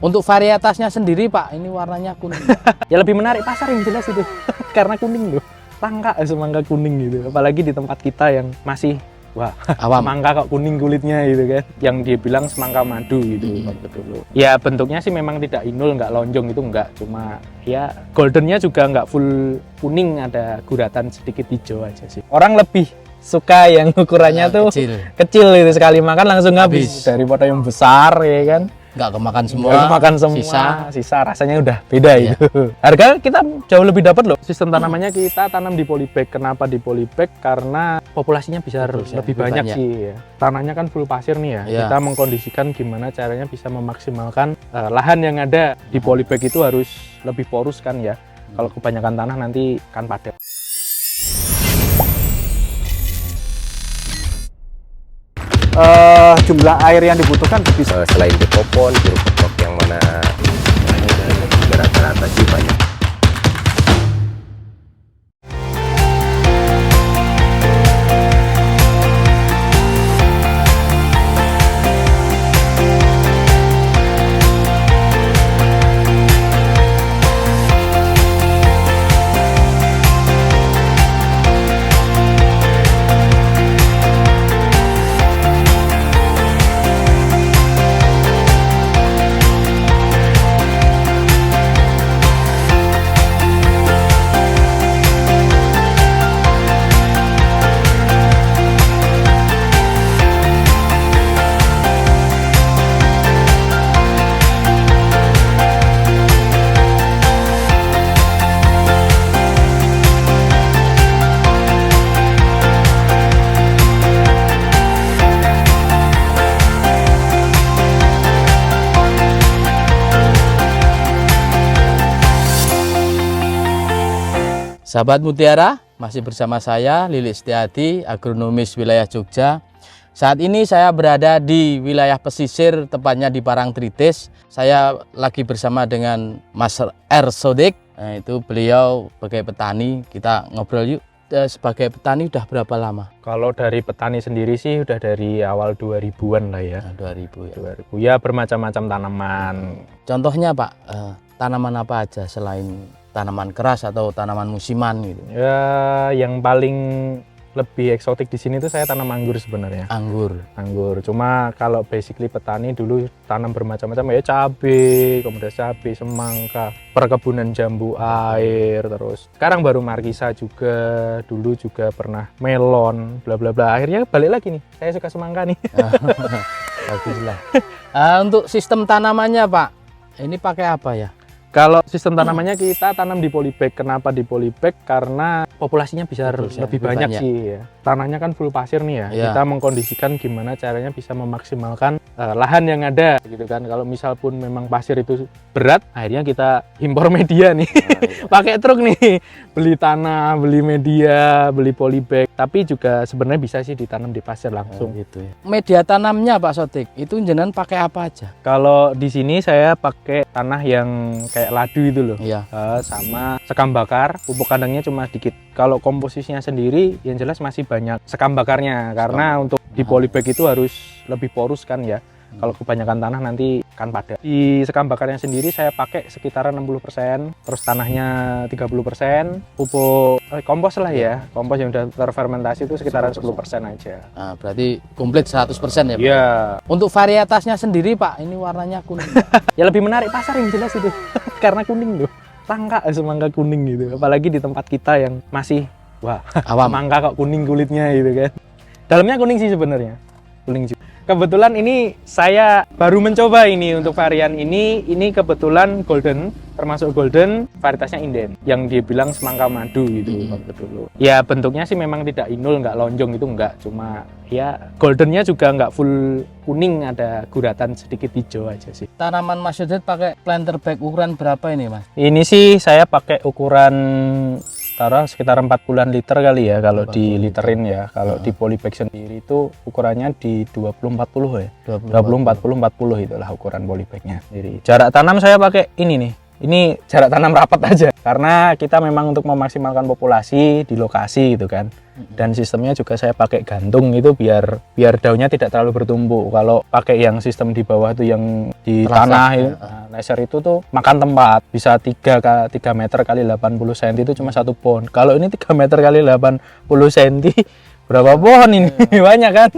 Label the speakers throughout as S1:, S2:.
S1: Untuk varietasnya sendiri Pak, ini warnanya kuning.
S2: Ya lebih menarik pasar yang jelas itu. Karena kuning loh. Langka semangka kuning gitu. Apalagi di tempat kita yang masih wah,
S1: Awam.
S2: semangka kok kuning kulitnya gitu kan. Yang dia bilang semangka madu gitu waktu dulu. Ya bentuknya sih memang tidak inul, nggak lonjong itu enggak. Cuma ya goldennya juga nggak full kuning, ada guratan sedikit hijau aja sih. Orang lebih suka yang ukurannya tuh kecil itu, sekali makan langsung habis. Daripada yang besar ya kan.
S1: Nggak kemakan semua.
S2: Nggak kemakan semua. Sisa rasanya udah beda
S1: Iya.
S2: itu. Harga kita jauh lebih dapat loh. Sistem tanamannya kita tanam di polybag. Kenapa di polybag? Karena populasinya bisa lebih banyak sih ya. Tanahnya kan full pasir nih ya.
S1: Iya.
S2: Kita mengkondisikan gimana caranya bisa memaksimalkan lahan yang ada di polybag itu harus lebih porus kan ya. Kalau kebanyakan tanah nanti kan padat.
S3: Jumlah air yang dibutuhkan bisa
S4: Selain di popon, jeruk pepok yang mana rata-rata sih banyak.
S1: Sahabat Mutiara, masih bersama saya Lilik Setiadi, agronomis wilayah Jogja. Saat ini saya berada di wilayah pesisir, tepatnya di Parangtritis. Saya lagi bersama dengan Mas R. Sodik. Nah, itu beliau sebagai petani. Kita ngobrol yuk. Sebagai petani udah berapa lama?
S2: Kalau dari petani sendiri sih udah dari awal 2000-an lah ya.
S1: 2000 ya.
S2: 2000 ya, bermacam-macam tanaman.
S1: Contohnya Pak, tanaman apa aja selain tanaman keras atau tanaman musiman gitu?
S2: Ya, yang paling lebih eksotik di sini tuh saya tanam anggur sebenarnya.
S1: Anggur.
S2: Cuma kalau basically petani dulu tanam bermacam-macam ya, cabai, kemudian cabai, semangka, perkebunan jambu air, terus sekarang baru markisa juga, dulu juga pernah melon, bla bla bla. Akhirnya balik lagi nih, saya suka semangka nih.
S1: Baguslah. Untuk sistem tanamannya Pak, ini pakai apa ya?
S2: Kalau sistem tanamannya kita tanam di polybag. Kenapa di polybag? Karena populasinya bisa lebih banyak sih ya. Tanahnya kan full pasir nih ya.
S1: Iya.
S2: Kita mengkondisikan gimana caranya bisa memaksimalkan lahan yang ada gitu kan. Kalau misal pun memang pasir itu berat, akhirnya kita impor media nih. Pakai truk nih. Beli tanah, beli media, beli polybag. Tapi juga sebenarnya bisa sih ditanam di pasir langsung.
S1: Gitu ya. Media tanamnya Pak Sodik, itu jenengan pakai apa aja?
S2: Kalau di sini saya pakai tanah yang kayak ladu itu loh.
S1: Iya.
S2: Sama sekam bakar, pupuk kandangnya cuma dikit. Kalau komposisinya sendiri yang jelas masih banyak sekam bakarnya, karena untuk di polybag itu harus lebih porus kan ya. Kalau kebanyakan tanah nanti kan padat. Di sekam bakarnya sendiri saya pakai sekitaran 60%, terus tanahnya 30%, pupuk kompos lah ya. Kompos yang udah terfermentasi itu sekitaran 10% aja.
S1: Nah, berarti komplit 100% ya Pak?
S2: Iya.
S1: Untuk varietasnya sendiri Pak, ini warnanya kuning.
S2: Ya lebih menarik pasar yang jelas itu. Karena kuning loh. Langka semangka kuning gitu. Apalagi di tempat kita yang masih wah,
S1: Awam.
S2: semangka kok kuning kulitnya gitu kan. Dalamnya kuning sih sebenarnya. Kuning juga. Kebetulan ini saya baru mencoba ini untuk varian ini kebetulan golden, termasuk golden, varietasnya inden yang dia bilang semangka madu gitu waktu dulu. Ya bentuknya sih memang tidak inul, nggak lonjong itu enggak, cuma ya goldennya juga nggak full kuning, ada guratan sedikit hijau aja sih.
S1: Tanaman Mas Sodik pakai planter bag ukuran berapa ini Mas?
S2: Ini sih saya pakai ukuran taruh sekitar 40-an liter kali ya kalau diliterin ya. Kalau di polybag sendiri itu ukurannya di 20-40 ya. 20-40-40 itulah ukuran polybagnya sendiri. Jarak tanam saya pakai ini nih. Ini jarak tanam rapat aja karena kita memang untuk memaksimalkan populasi di lokasi gitu kan. Dan sistemnya juga saya pakai gantung itu biar daunnya tidak terlalu bertumpuk. Kalau pakai yang sistem di bawah tuh yang di tanah itu, laser itu tuh makan tempat, bisa 3 meter kali 80 cm itu cuma 1 pohon. Kalau ini 3 meter kali 80 cm berapa pohon ini? Banyak kan?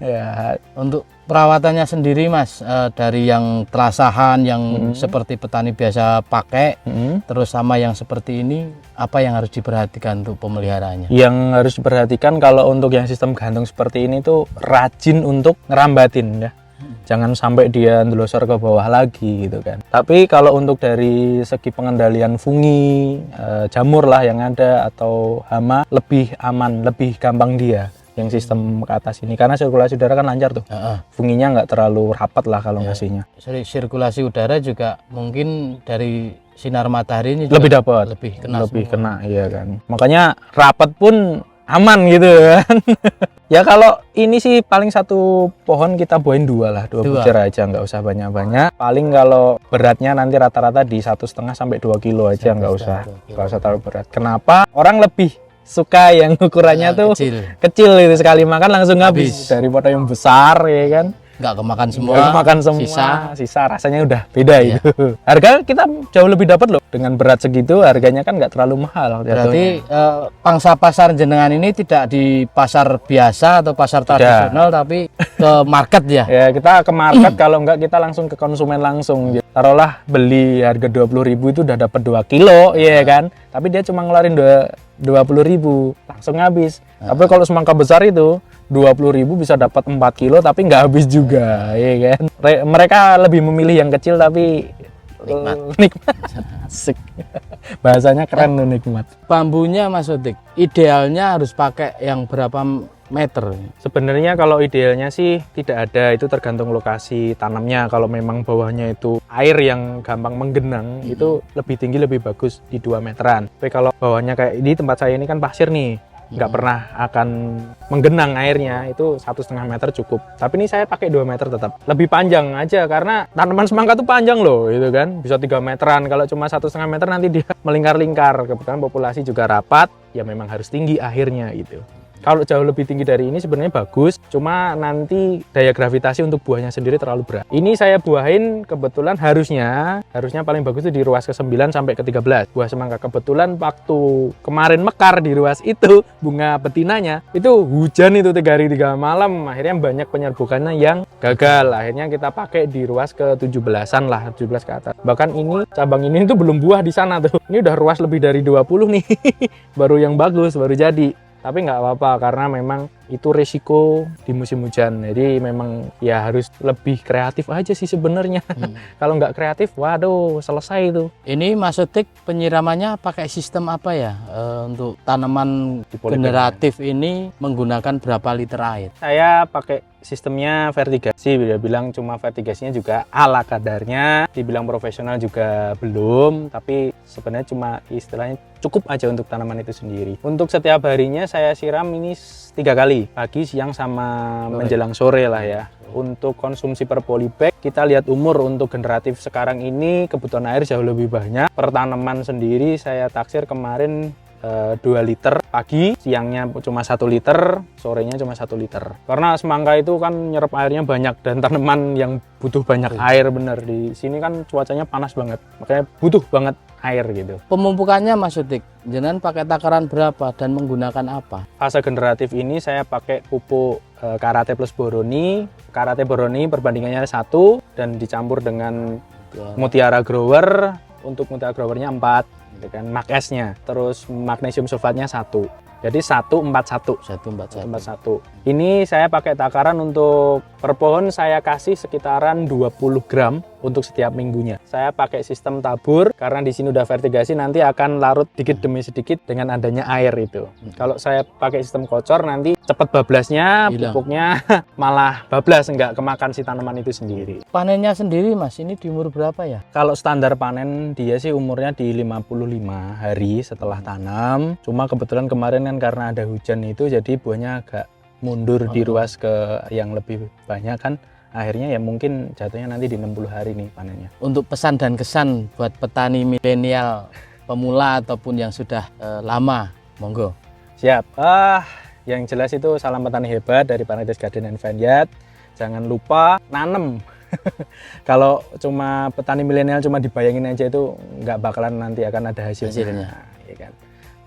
S2: Ya,
S1: Untuk perawatannya sendiri Mas, dari yang terasahan yang seperti petani biasa pakai, terus sama yang seperti ini, apa yang harus diperhatikan untuk pemeliharaannya?
S2: yang harus diperhatikan kalau untuk yang sistem gantung seperti ini tuh rajin untuk ngerambatin ya. Jangan sampai dia ndelosor ke bawah lagi gitu kan. Tapi kalau untuk dari segi pengendalian fungi, jamur lah yang ada atau hama, lebih aman, lebih gampang dia yang sistem ke atas ini karena sirkulasi udara kan lancar tuh. Funginya nggak terlalu rapat lah kalau ngasihnya.
S1: Sirkulasi udara juga mungkin dari sinar matahari ini
S2: Lebih
S1: juga
S2: dapat,
S1: lebih
S2: lebih
S1: kena
S2: kena, iya kan. Makanya rapat pun aman gitu kan. Ya kalau ini sih paling 1 pohon kita buahin 2 lah, 2 butir aja, nggak usah banyak-banyak. Paling kalau beratnya nanti rata-rata di 1,5 sampai 2 kilo aja, nggak usah terlalu berat. Kenapa? Orang lebih suka yang ukurannya tuh kecil itu, sekali makan langsung habis daripada yang besar ya kan.
S1: nggak kemakan semua,
S2: Nggak kemakan semua, sisa rasanya udah beda itu. Harga kita jauh lebih dapat loh dengan berat segitu, harganya kan nggak terlalu mahal.
S1: Berarti pangsa pasar jenengan ini tidak di pasar biasa atau pasar tradisional tapi ke market ya?
S2: Ya kita ke market, kalau nggak kita langsung ke konsumen langsung. Taruhlah beli harga 20.000 itu udah dapat 2 kilo, ya kan? Tapi dia cuma ngeluarin 20.000 langsung habis. Tapi kalau semangka besar itu 20.000 bisa dapat 4 kilo tapi nggak habis juga, ya kan? Mereka lebih memilih yang kecil tapi nikmat. Asik. Bahasanya keren tuh, nikmat.
S1: Bambunya Mas Odik, idealnya harus pakai yang berapa meter?
S2: Sebenarnya kalau idealnya sih tidak ada, itu tergantung lokasi tanamnya. Kalau memang bawahnya itu air yang gampang menggenang, itu lebih tinggi lebih bagus di 2 meteran. Tapi kalau bawahnya kayak di tempat saya ini kan pasir nih, nggak pernah akan menggenang airnya, itu 1,5 meter cukup. Tapi ini saya pakai 2 meter tetap. Lebih panjang aja karena tanaman semangka tuh panjang loh, itu kan bisa 3 meteran. Kalau cuma 1,5 meter nanti dia melingkar-lingkar. Kebetulan populasi juga rapat, ya memang harus tinggi akhirnya gitu. Kalau jauh lebih tinggi dari ini sebenarnya bagus, cuma nanti daya gravitasi untuk buahnya sendiri terlalu berat. Ini saya buahin kebetulan harusnya paling bagus itu di ruas ke-9 sampai ke-13. Buah semangka kebetulan waktu kemarin mekar di ruas itu, bunga betinanya itu hujan itu 3 hari 3 malam, akhirnya banyak penyerbukannya yang gagal. Akhirnya kita pakai di ruas ke-17-an lah, 17 ke atas. Bahkan ini cabang ini tuh belum buah di sana tuh. Ini udah ruas lebih dari 20 nih. Baru yang bagus, baru jadi. Tapi nggak apa-apa karena memang itu resiko di musim hujan. Jadi memang ya harus lebih kreatif aja sih sebenarnya. Kalau nggak kreatif, waduh selesai itu.
S1: Ini Mas Odik penyiramannya pakai sistem apa ya? Untuk tanaman generatif ini menggunakan berapa liter air?
S2: Saya pakai sistemnya vertigasi, dia bilang cuma vertigasinya juga ala kadarnya, dibilang profesional juga belum, tapi sebenarnya cuma istilahnya cukup aja untuk tanaman itu sendiri. Untuk setiap harinya saya siram ini 3 kali, pagi, siang, sama menjelang sore lah ya. Untuk konsumsi per polybag, kita lihat umur untuk generatif sekarang ini kebutuhan air jauh lebih banyak. Per tanaman sendiri saya taksir kemarin 2 liter pagi, siangnya cuma 1 liter, sorenya cuma 1 liter. Karena semangka itu kan nyerap airnya banyak dan tanaman yang butuh banyak air bener. Di sini kan cuacanya panas banget, makanya butuh banget air gitu.
S1: Pemupukannya Mas Odik, jenengan pakai takaran berapa dan menggunakan apa?
S2: Fase generatif ini saya pakai pupuk Karate plus Boroni. Karate Boroni perbandingannya 1 dan dicampur dengan Mutiara Grower. Untuk Mutiara Growernya 4. Kan Mag-S-nya, terus magnesium sulfatnya 1, jadi 141. Ini saya pakai takaran untuk per pohon saya kasih sekitaran 20 gram untuk setiap minggunya. Saya pakai sistem tabur karena di sini udah vertigasi, nanti akan larut sedikit demi sedikit dengan adanya air itu. Kalau saya pakai sistem kocor nanti cepet bablasnya, pupuknya malah bablas, nggak kemakan si tanaman itu sendiri.
S1: Panennya sendiri Mas, ini di umur berapa ya?
S2: Kalau standar panen dia sih umurnya di 55 hari setelah tanam. Cuma kebetulan kemarin kan karena ada hujan itu jadi buahnya agak mundur di ruas ke yang lebih banyak kan. Akhirnya ya mungkin jatuhnya nanti di 60 hari nih panennya.
S1: Untuk pesan dan kesan buat petani milenial, pemula ataupun yang sudah lama, monggo.
S2: Siap. Yang jelas itu salam petani hebat dari Panitis Garden and Vineyard. Jangan lupa nanem. Kalau cuma petani milenial cuma dibayangin aja itu nggak bakalan nanti akan ada hasilnya. Ya kan?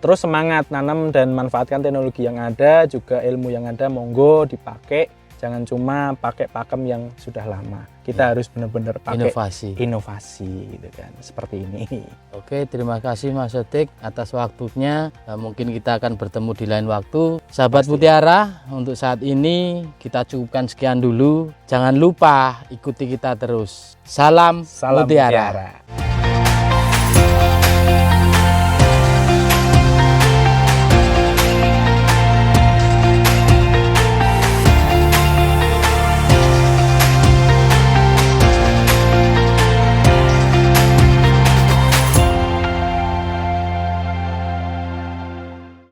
S2: Terus semangat nanam dan manfaatkan teknologi yang ada, juga ilmu yang ada, monggo dipakai. Jangan cuma pakai pakem yang sudah lama. Kita harus benar-benar pakai inovasi gitu kan. Seperti ini.
S1: Oke, terima kasih Mas Sodik atas waktunya. Mungkin kita akan bertemu di lain waktu. Sahabat Mutiara, untuk saat ini kita cukupkan sekian dulu. Jangan lupa ikuti kita terus. Salam Mutiara.